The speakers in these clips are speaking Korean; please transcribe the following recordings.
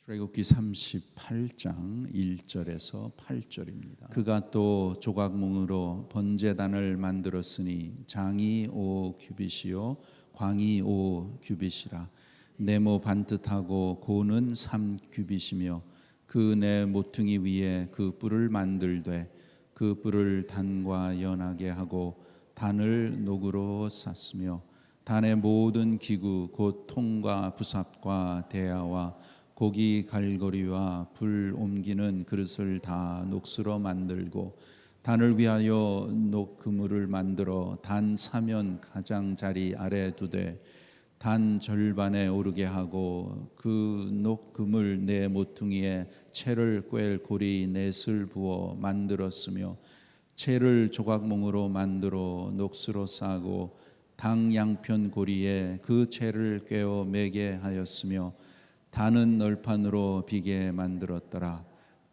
출애굽기 38장 1절에서 8절입니다. 그가 또 조각몽으로 번제단을 만들었으니 장이 5규빗이요 광이 5규빗이라. 네모 반듯하고 고는 3규빗이며 그 네 모퉁이 위에 그 뿔을 만들되 그 뿔을 단과 연하게 하고 단을 녹으로 쌌으며 단의 모든 기구 곧 통과 부삽과 대야와 고기 갈거리와 불 옮기는 그릇을 다 녹수로 만들고 단을 위하여 녹그물을 만들어 단 사면 가장자리 아래 두되 단 절반에 오르게 하고 그 녹그물 네 모퉁이에 채를 꿰 고리 넷을 부어 만들었으며 채를 조각몽으로 만들어 녹수로 싸고 당 양편 고리에 그 채를 꿰어 매게 하였으며 단은 널판으로 비게 만들었더라.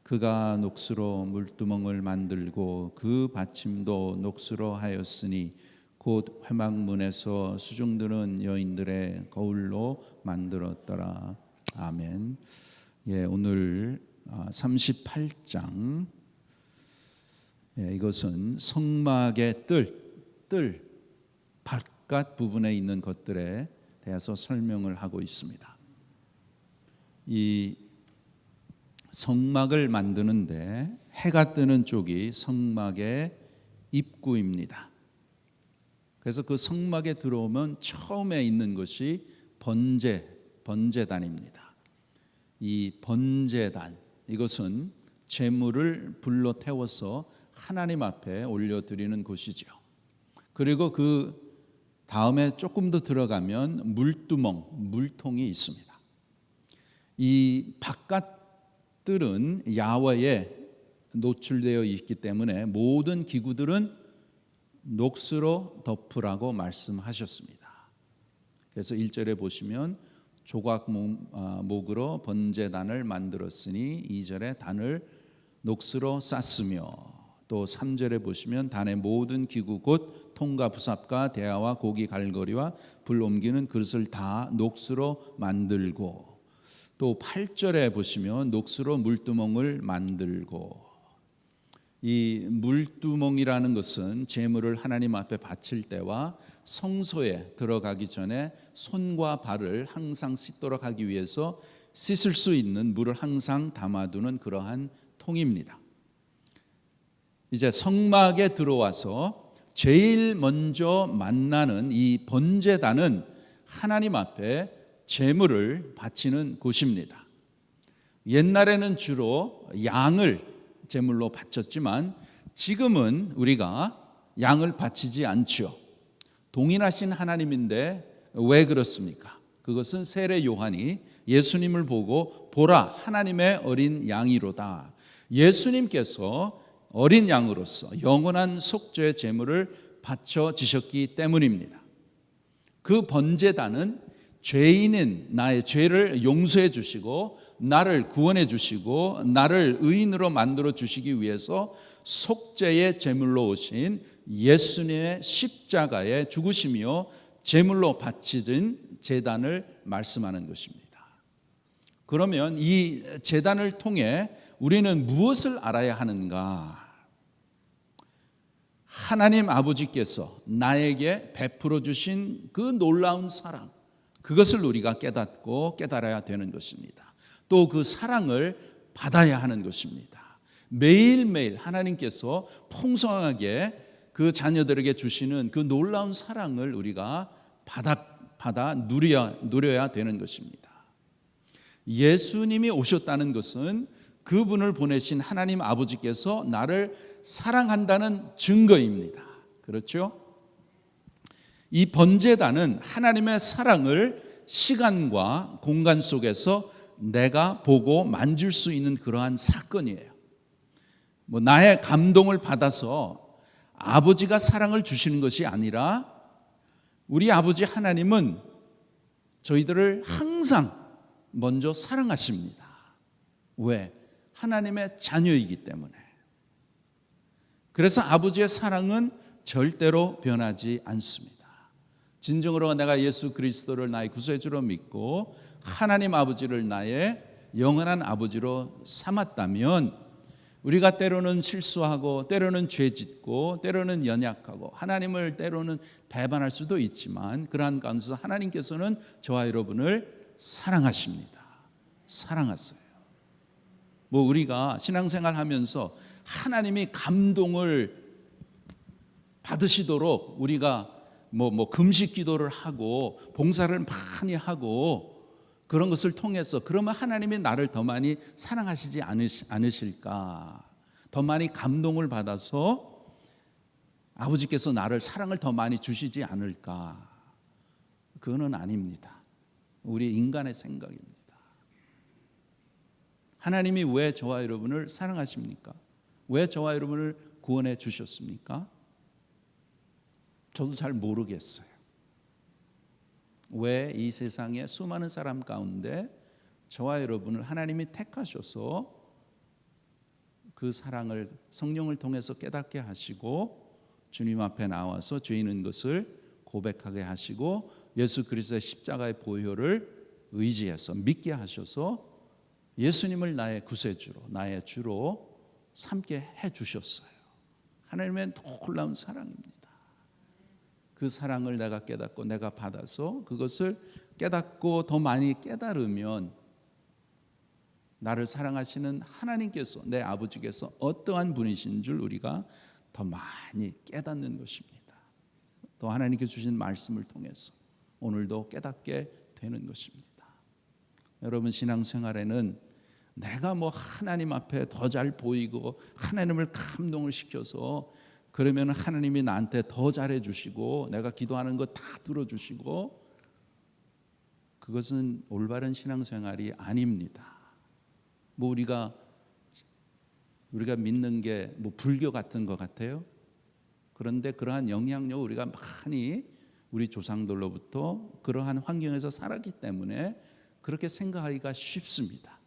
그가 녹수로 물두멍을 만들고 그 받침도 녹수로 하였으니 곧 회막문에서 수중드는 여인들의 거울로 만들었더라. 아멘. 오늘 38장 이것은 성막의 뜰 바깥 부분에 있는 것들에 대해서 설명을 하고 있습니다. 이 성막을 만드는데 해가 뜨는 쪽이 성막의 입구입니다. 그래서 그 성막에 들어오면 처음에 있는 것이 번제단입니다. 이 번제단, 이것은 제물을 불로 태워서 하나님 앞에 올려드리는 곳이죠. 그리고 그 다음에 조금 더 들어가면 물통이 있습니다. 이 바깥들은 야외에 노출되어 있기 때문에 모든 기구들은 녹수로 덮으라고 말씀하셨습니다. 그래서 1절에 보시면 조각목으로 번제단을 만들었으니 2절에 단을 녹수로 쌌으며 또 3절에 보시면 단의 모든 기구 곧 통과 부삽과 대야와 고기 갈거리와 불 옮기는 그릇을 다 녹수로 만들고 또 8절에 보시면 녹수로 물두멍을 만들고, 이 물두멍이라는 것은 제물을 하나님 앞에 바칠 때와 성소에 들어가기 전에 손과 발을 항상 씻도록 하기 위해서 씻을 수 있는 물을 항상 담아두는 그러한 통입니다. 이제 성막에 들어와서 제일 먼저 만나는 이 번제단은 하나님 앞에 제물을 바치는 곳입니다. 옛날에는 주로 양을 제물로 바쳤지만 지금은 우리가 양을 바치지 않죠. 동일하신 하나님인데 왜 그렇습니까? 그것은 세례 요한이 예수님을 보고 보라 하나님의 어린 양이로다. 예수님께서 어린 양으로서 영원한 속죄 제물을 바쳐지셨기 때문입니다. 그 번제단은 죄인인 나의 죄를 용서해 주시고 나를 구원해 주시고 나를 의인으로 만들어 주시기 위해서 속죄의 제물로 오신 예수님의 십자가의 죽으심이요 제물로 바치진 제단을 말씀하는 것입니다. 그러면 이 제단을 통해 우리는 무엇을 알아야 하는가? 하나님 아버지께서 나에게 베풀어 주신 그 놀라운 사랑, 그것을 우리가 깨닫고 깨달아야 되는 것입니다. 또 그 사랑을 받아야 하는 것입니다. 매일매일 하나님께서 풍성하게 그 자녀들에게 주시는 그 놀라운 사랑을 우리가 받아 누려야 되는 것입니다. 예수님이 오셨다는 것은 그분을 보내신 하나님 아버지께서 나를 사랑한다는 증거입니다. 그렇죠? 이 번제단은 하나님의 사랑을 시간과 공간 속에서 내가 보고 만질 수 있는 그러한 사건이에요. 나의 감동을 받아서 아버지가 사랑을 주시는 것이 아니라 우리 아버지 하나님은 저희들을 항상 먼저 사랑하십니다. 왜? 하나님의 자녀이기 때문에. 그래서 아버지의 사랑은 절대로 변하지 않습니다. 진정으로 내가 예수 그리스도를 나의 구세주로 믿고 하나님 아버지를 나의 영원한 아버지로 삼았다면 우리가 때로는 실수하고 때로는 죄짓고 때로는 연약하고 하나님을 때로는 배반할 수도 있지만 그러한 가운데서 하나님께서는 저와 여러분을 사랑하십니다. 사랑하세요. 뭐 우리가 신앙생활 하면서 하나님이 감동을 받으시도록 우리가 뭐 금식 기도를 하고 봉사를 많이 하고 그런 것을 통해서 그러면 하나님이 나를 더 많이 사랑하시지 않으실까? 더 많이 감동을 받아서 아버지께서 나를 사랑을 더 많이 주시지 않을까? 그거는 아닙니다. 우리 인간의 생각입니다. 하나님이 왜 저와 여러분을 사랑하십니까? 왜 저와 여러분을 구원해 주셨습니까? 저도 잘 모르겠어요. 왜 이 세상에 수많은 사람 가운데 저와 여러분을 하나님이 택하셔서 그 사랑을 성령을 통해서 깨닫게 하시고 주님 앞에 나와서 죄인인 것을 고백하게 하시고 예수 그리스도의 십자가의 보혈을 의지해서 믿게 하셔서 예수님을 나의 구세주로 나의 주로 삼게 해주셨어요. 하나님의 놀라운 사랑입니다. 그 사랑을 내가 깨닫고 내가 받아서 그것을 깨닫고 더 많이 깨달으면 나를 사랑하시는 하나님께서 내 아버지께서 어떠한 분이신 줄 우리가 더 많이 깨닫는 것입니다. 또 하나님께 주신 말씀을 통해서 오늘도 깨닫게 되는 것입니다. 여러분 신앙생활에는 내가 뭐 하나님 앞에 더 잘 보이고 하나님을 감동을 시켜서 그러면 하나님이 나한테 더 잘해 주시고 내가 기도하는 거 다 들어주시고 그것은 올바른 신앙생활이 아닙니다. 뭐 우리가 믿는 게 뭐 불교 같은 것 같아요. 그런데 그러한 영향력 우리가 많이 우리 조상들로부터 그러한 환경에서 살았기 때문에 그렇게 생각하기가 쉽습니다.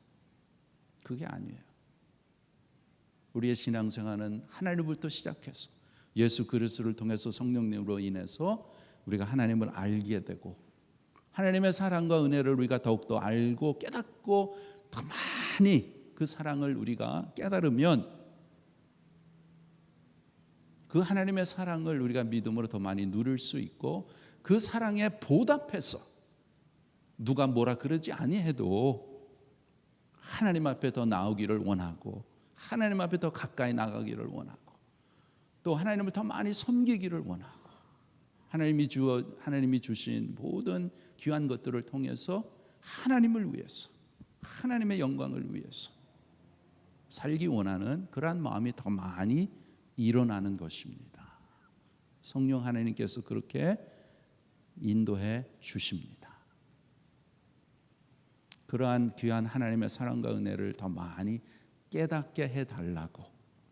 그게 아니에요. 우리의 신앙생활은 하나님부터 시작해서 예수 그리스도를 통해서 성령님으로 인해서 우리가 하나님을 알게 되고 하나님의 사랑과 은혜를 우리가 더욱더 알고 깨닫고 더 많이 그 사랑을 우리가 깨달으면 그 하나님의 사랑을 우리가 믿음으로 더 많이 누릴 수 있고 그 사랑에 보답해서 누가 뭐라 그러지 아니해도 하나님 앞에 더 나오기를 원하고 하나님 앞에 더 가까이 나가기를 원하고 또 하나님을 더 많이 섬기기를 원하고 하나님이 주신 모든 귀한 것들을 통해서 하나님을 위해서 하나님의 영광을 위해서 살기 원하는 그러한 마음이 더 많이 일어나는 것입니다. 성령 하나님께서 그렇게 인도해 주십니다. 그러한 귀한 하나님의 사랑과 은혜를 더 많이 깨닫게 해달라고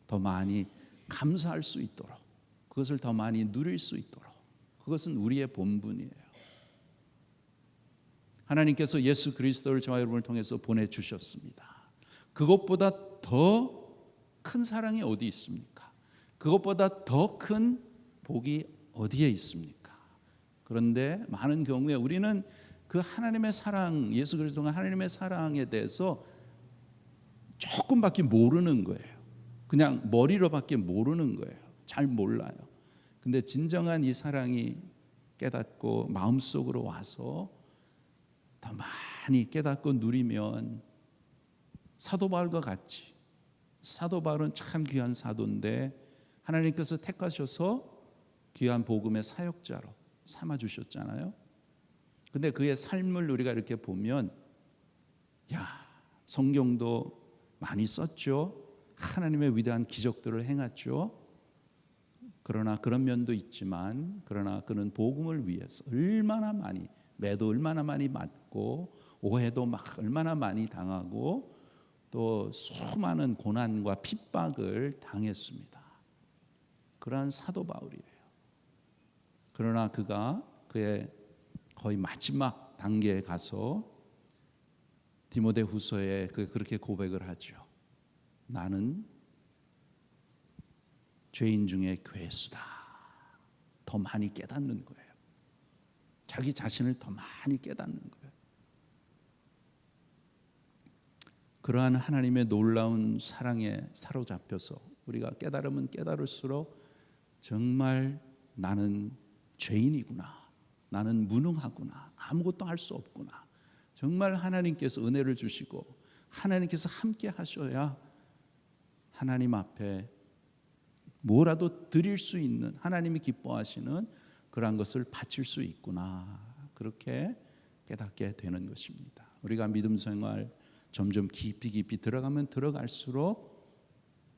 더 많이 감사할 수 있도록 그것을 더 많이 누릴 수 있도록 그것은 우리의 본분이에요. 하나님께서 예수 그리스도를 저와 여러분을 통해서 보내주셨습니다. 그것보다 더 큰 사랑이 어디 있습니까? 그것보다 더 큰 복이 어디에 있습니까? 그런데 많은 경우에 우리는 그 하나님의 사랑, 예수 그리스도가 하나님의 사랑에 대해서 조금밖에 모르는 거예요. 그냥 머리로밖에 모르는 거예요. 잘 몰라요. 근데 진정한 이 사랑이 깨닫고 마음속으로 와서 더 많이 깨닫고 누리면 사도 바울과 같이 사도 바울은 참 귀한 사도인데 하나님께서 택하셔서 귀한 복음의 사역자로 삼아 주셨잖아요. 근데 그의 삶을 우리가 이렇게 보면 성경도 많이 썼죠. 하나님의 위대한 기적들을 행했죠. 그러나 그런 면도 있지만 그러나 그는 복음을 위해서 얼마나 많이 매도 얼마나 많이 맞고 오해도 막 얼마나 많이 당하고 또 수많은 고난과 핍박을 당했습니다. 그러한 사도 바울이에요. 그러나 그가 그의 거의 마지막 단계에 가서 디모데후서에 그렇게 고백을 하죠. 나는 죄인 중에 괴수다. 더 많이 깨닫는 거예요. 자기 자신을 더 많이 깨닫는 거예요. 그러한 하나님의 놀라운 사랑에 사로잡혀서 우리가 깨달으면 깨달을수록 정말 나는 죄인이구나, 나는 무능하구나, 아무것도 할 수 없구나, 정말 하나님께서 은혜를 주시고 하나님께서 함께 하셔야 하나님 앞에 뭐라도 드릴 수 있는, 하나님이 기뻐하시는 그러한 것을 바칠 수 있구나, 그렇게 깨닫게 되는 것입니다. 우리가 믿음 생활 점점 깊이 들어가면 들어갈수록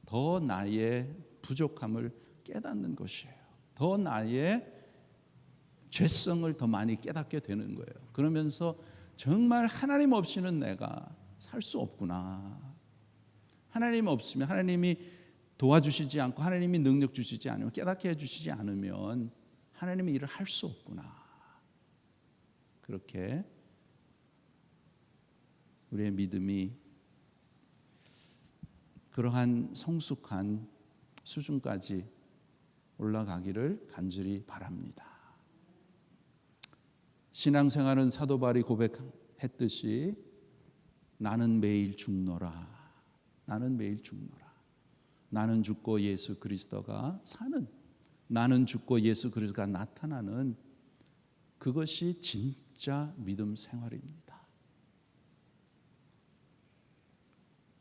더 나의 부족함을 깨닫는 것이에요. 더 나의 죄성을 더 많이 깨닫게 되는 거예요. 그러면서 정말 하나님 없이는 내가 살 수 없구나. 하나님 없으면, 하나님이 도와주시지 않고 하나님이 능력 주시지 않으면, 깨닫게 해주시지 않으면 하나님의 일을 할 수 없구나. 그렇게 우리의 믿음이 그러한 성숙한 수준까지 올라가기를 간절히 바랍니다. 신앙생활은 사도 바울이 고백했듯이 나는 매일 죽노라. 나는 매일 죽노라. 나는 죽고 예수 그리스도가 사는, 나는 죽고 예수 그리스도가 나타나는, 그것이 진짜 믿음 생활입니다.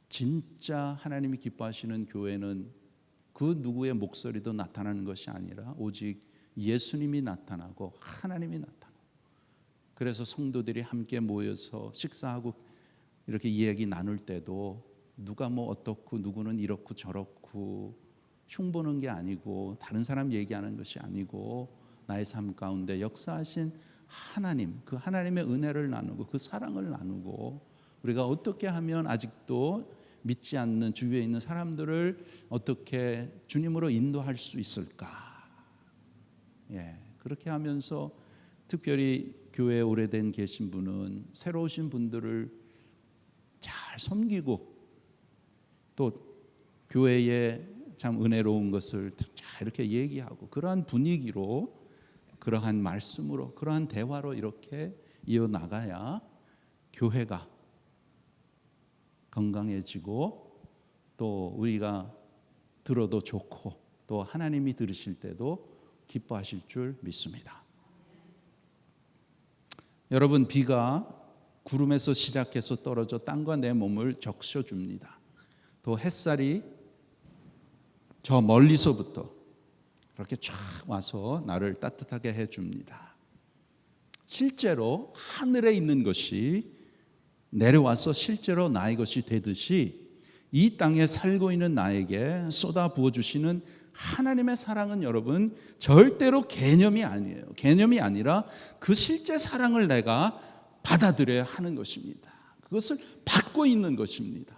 진짜 하나님이 기뻐하시는 교회는 그 누구의 목소리도 나타나는 것이 아니라 오직 예수님이 나타나고 하나님이 나타나고, 그래서 성도들이 함께 모여서 식사하고 이렇게 이야기 나눌 때도 누가 뭐 어떻고 누구는 이렇고 저렇고 흉보는 게 아니고 다른 사람 얘기하는 것이 아니고 나의 삶 가운데 역사하신 하나님, 그 하나님의 은혜를 나누고 그 사랑을 나누고, 우리가 어떻게 하면 아직도 믿지 않는 주위에 있는 사람들을 어떻게 주님으로 인도할 수 있을까? 그렇게 하면서 특별히 교회에 오래된 계신 분은 새로 오신 분들을 잘 섬기고 또 교회에 참 은혜로운 것을 잘 이렇게 얘기하고, 그러한 분위기로, 그러한 말씀으로, 그러한 대화로 이렇게 이어나가야 교회가 건강해지고 또 우리가 들어도 좋고 또 하나님이 들으실 때도 기뻐하실 줄 믿습니다. 여러분, 비가 구름에서 시작해서 떨어져 땅과 내 몸을 적셔줍니다. 또 햇살이 저 멀리서부터 이렇게 쫙 와서 나를 따뜻하게 해줍니다. 실제로 하늘에 있는 것이 내려와서 실제로 나의 것이 되듯이 이 땅에 살고 있는 나에게 쏟아 부어주시는 하나님의 사랑은 여러분 절대로 개념이 아니에요. 개념이 아니라 그 실제 사랑을 내가 받아들여야 하는 것입니다. 그것을 받고 있는 것입니다.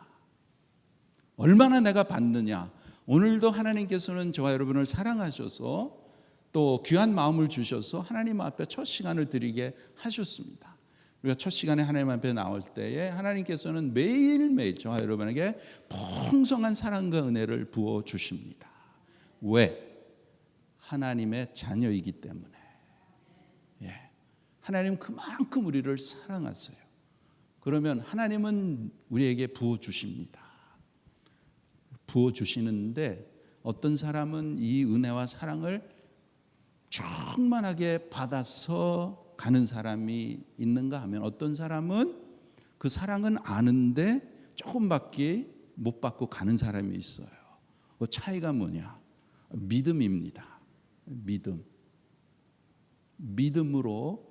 얼마나 내가 받느냐. 오늘도 하나님께서는 저와 여러분을 사랑하셔서 또 귀한 마음을 주셔서 하나님 앞에 첫 시간을 드리게 하셨습니다. 우리가 첫 시간에 하나님 앞에 나올 때에 하나님께서는 매일매일 저와 여러분에게 풍성한 사랑과 은혜를 부어주십니다. 왜? 하나님의 자녀이기 때문에. 하나님 그만큼 우리를 사랑하세요. 그러면 하나님은 우리에게 부어주십니다. 부어주시는데 어떤 사람은 이 은혜와 사랑을 충만하게 받아서 가는 사람이 있는가 하면, 어떤 사람은 그 사랑은 아는데 조금밖에 못 받고 가는 사람이 있어요. 그 차이가 뭐냐? 믿음입니다. 믿음으로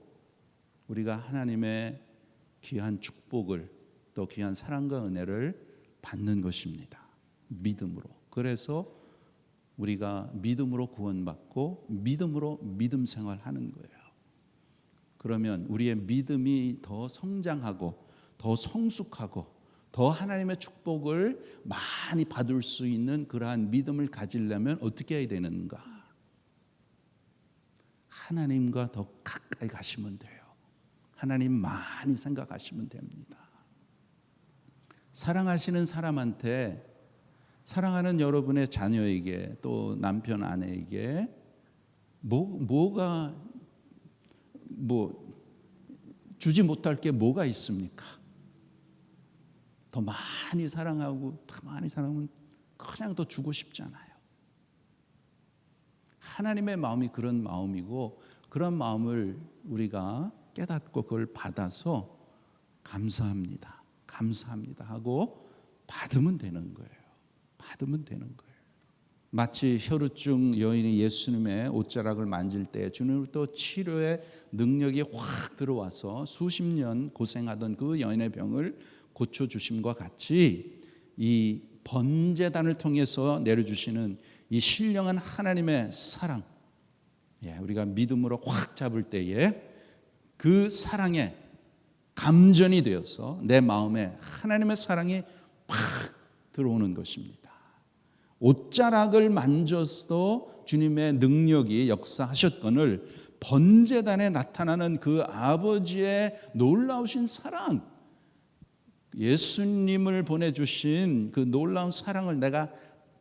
우리가 하나님의 귀한 축복을 또 귀한 사랑과 은혜를 받는 것입니다. 믿음으로. 그래서 우리가 믿음으로 구원받고 믿음으로 믿음 생활하는 거예요. 그러면 우리의 믿음이 더 성장하고 더 성숙하고 더 하나님의 축복을 많이 받을 수 있는 그러한 믿음을 가지려면 어떻게 해야 되는가? 하나님과 더 가까이 가시면 돼요. 하나님 많이 생각하시면 됩니다. 사랑하시는 사람한테, 사랑하는 여러분의 자녀에게 또 남편 아내에게 뭐가 주지 못할 게 뭐가 있습니까? 더 더 많이 사랑하고 더 많이 사랑하면 그냥 더 주고 싶잖아요. 하나님의 마음이 그런 마음이고, 그런 마음을 우리가 깨닫고 그걸 받아서 감사합니다, 감사합니다 하고 받으면 되는 거예요. 받으면 되는 거예요. 마치 혈우증 여인이 예수님의 옷자락을 만질 때 주님으로부터 치료의 능력이 확 들어와서 수십 년 고생하던 그 여인의 병을 고쳐주심과 같이 이 번제단을 통해서 내려주시는 이 신령한 하나님의 사랑, 우리가 믿음으로 확 잡을 때에 그 사랑에 감전이 되어서 내 마음에 하나님의 사랑이 팍 들어오는 것입니다. 옷자락을 만져서도 주님의 능력이 역사하셨거늘 번제단에 나타나는 그 아버지의 놀라우신 사랑, 예수님을 보내주신 그 놀라운 사랑을 내가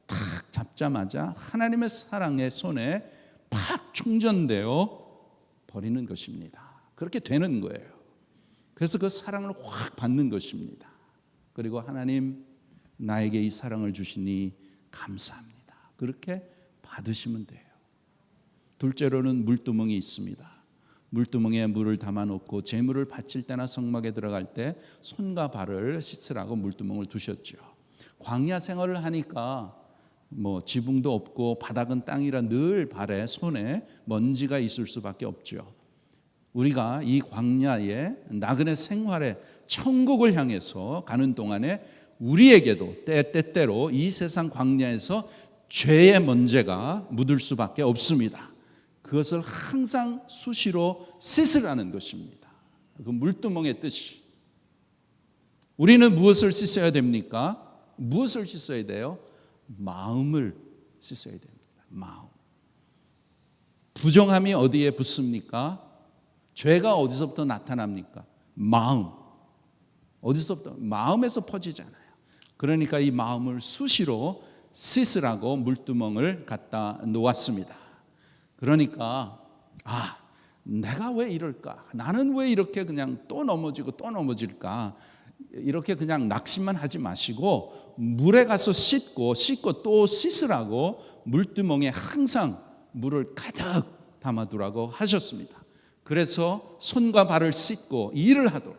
탁 잡자마자 하나님의 사랑의 손에 팍 충전되어 버리는 것입니다. 그렇게 되는 거예요. 그래서 그 사랑을 확 받는 것입니다. 그리고 하나님, 나에게 이 사랑을 주시니 감사합니다. 그렇게 받으시면 돼요. 둘째로는 물두멍이 있습니다. 물두멍에 물을 담아놓고 제물을 바칠 때나 성막에 들어갈 때 손과 발을 씻으라고 물두멍을 두셨죠. 광야 생활을 하니까 지붕도 없고 바닥은 땅이라 늘 발에 손에 먼지가 있을 수밖에 없죠. 우리가 이 광야의 나그네 생활의 천국을 향해서 가는 동안에 우리에게도 때때로 이 세상 광야에서 죄의 먼지가 묻을 수밖에 없습니다. 그것을 항상 수시로 씻으라는 것입니다. 그 물두멍의 뜻이. 우리는 무엇을 씻어야 됩니까? 무엇을 씻어야 돼요? 마음을 씻어야 됩니다. 마음. 부정함이 어디에 붙습니까? 죄가 어디서부터 나타납니까? 마음. 어디서부터? 마음에서 퍼지잖아요. 그러니까 이 마음을 수시로 씻으라고 물두멍을 갖다 놓았습니다. 그러니까 내가 왜 이럴까? 나는 왜 이렇게 그냥 또 넘어지고 또 넘어질까? 이렇게 그냥 낙심만 하지 마시고 물에 가서 씻고 또 씻으라고 물두멍에 항상 물을 가득 담아두라고 하셨습니다. 그래서 손과 발을 씻고 일을 하도록.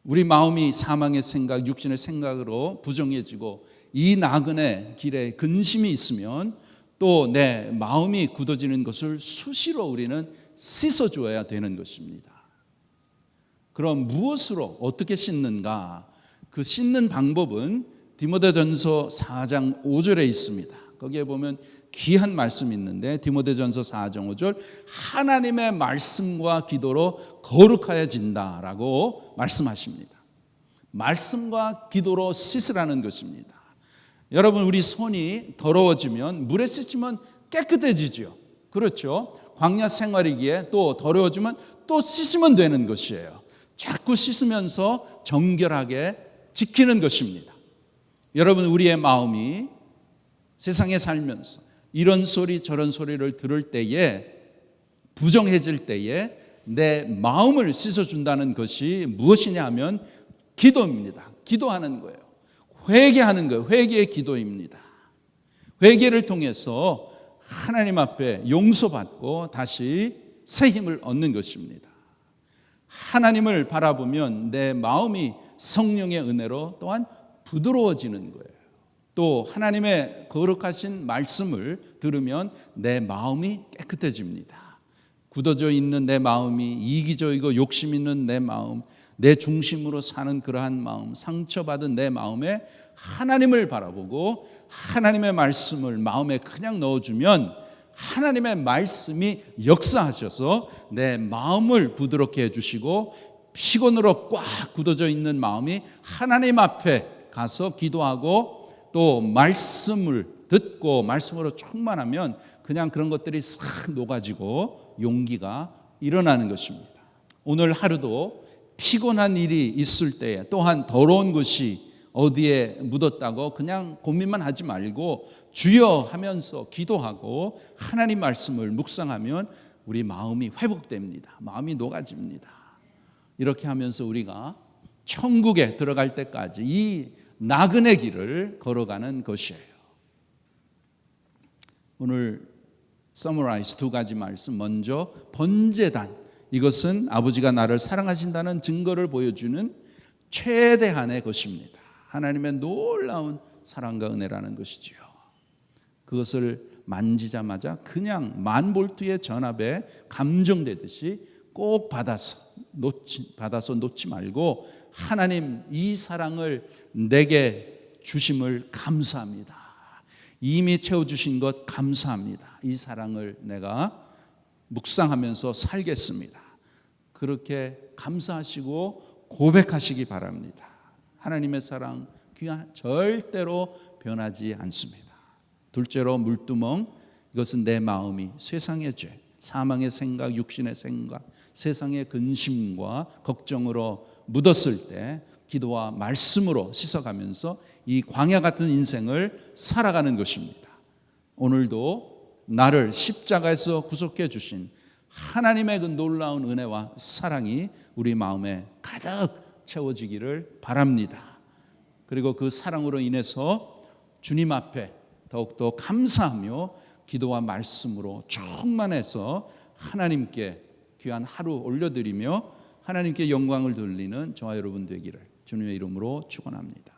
우리 마음이 사망의 생각, 육신의 생각으로 부정해지고 이 나그네 길에 근심이 있으면 또 내 마음이 굳어지는 것을 수시로 우리는 씻어줘야 되는 것입니다. 그럼 무엇으로 어떻게 씻는가? 그 씻는 방법은 디모데전서 4장 5절에 있습니다. 거기에 보면 귀한 말씀이 있는데 디모데전서 4장 5절 하나님의 말씀과 기도로 거룩하여진다라고 말씀하십니다. 말씀과 기도로 씻으라는 것입니다. 여러분, 우리 손이 더러워지면 물에 씻으면 깨끗해지죠. 그렇죠? 광야 생활이기에 또 더러워지면 또 씻으면 되는 것이에요. 자꾸 씻으면서 정결하게 지키는 것입니다. 여러분, 우리의 마음이 세상에 살면서 이런 소리 저런 소리를 들을 때에 부정해질 때에 내 마음을 씻어준다는 것이 무엇이냐 하면 기도입니다. 기도하는 거예요. 회개하는 거예요. 회개의 기도입니다. 회개를 통해서 하나님 앞에 용서받고 다시 새 힘을 얻는 것입니다. 하나님을 바라보면 내 마음이 성령의 은혜로 또한 부드러워지는 거예요. 또 하나님의 거룩하신 말씀을 들으면 내 마음이 깨끗해집니다. 굳어져 있는 내 마음이 이기적이고 욕심 있는 내 마음, 내 중심으로 사는 그러한 마음, 상처받은 내 마음에 하나님을 바라보고 하나님의 말씀을 마음에 그냥 넣어주면 하나님의 말씀이 역사하셔서 내 마음을 부드럽게 해주시고 피곤으로 꽉 굳어져 있는 마음이 하나님 앞에 가서 기도하고 또 말씀을 듣고 말씀으로 충만하면 그냥 그런 것들이 싹 녹아지고 용기가 일어나는 것입니다. 오늘 하루도 피곤한 일이 있을 때에 또한 더러운 것이 어디에 묻었다고 그냥 고민만 하지 말고 주여 하면서 기도하고 하나님 말씀을 묵상하면 우리 마음이 회복됩니다. 마음이 녹아집니다. 이렇게 하면서 우리가 천국에 들어갈 때까지 이 나그네 길을 걸어가는 것이에요. 오늘 서머라이즈 두 가지 말씀. 먼저 번제단, 이것은 아버지가 나를 사랑하신다는 증거를 보여주는 최대한의 것입니다. 하나님의 놀라운 사랑과 은혜라는 것이지요. 그것을 만지자마자 그냥 만볼트의 전압에 감정되듯이 꼭 받아서 놓지 말고, 하나님 이 사랑을 내게 주심을 감사합니다. 이미 채워주신 것 감사합니다. 이 사랑을 내가 묵상하면서 살겠습니다. 그렇게 감사하시고 고백하시기 바랍니다. 하나님의 사랑 귀한, 절대로 변하지 않습니다. 둘째로 물두멍, 이것은 내 마음이 세상의 죄, 사망의 생각, 육신의 생각, 세상의 근심과 걱정으로 묻었을 때 기도와 말씀으로 씻어가면서 이 광야 같은 인생을 살아가는 것입니다. 오늘도 나를 십자가에서 구속해 주신 하나님의 그 놀라운 은혜와 사랑이 우리 마음에 가득 채워지기를 바랍니다. 그리고 그 사랑으로 인해서 주님 앞에 더욱더 감사하며 기도와 말씀으로 충만해서 하나님께 귀한 하루 올려드리며 하나님께 영광을 돌리는 저와 여러분 되기를 주님의 이름으로 축원합니다.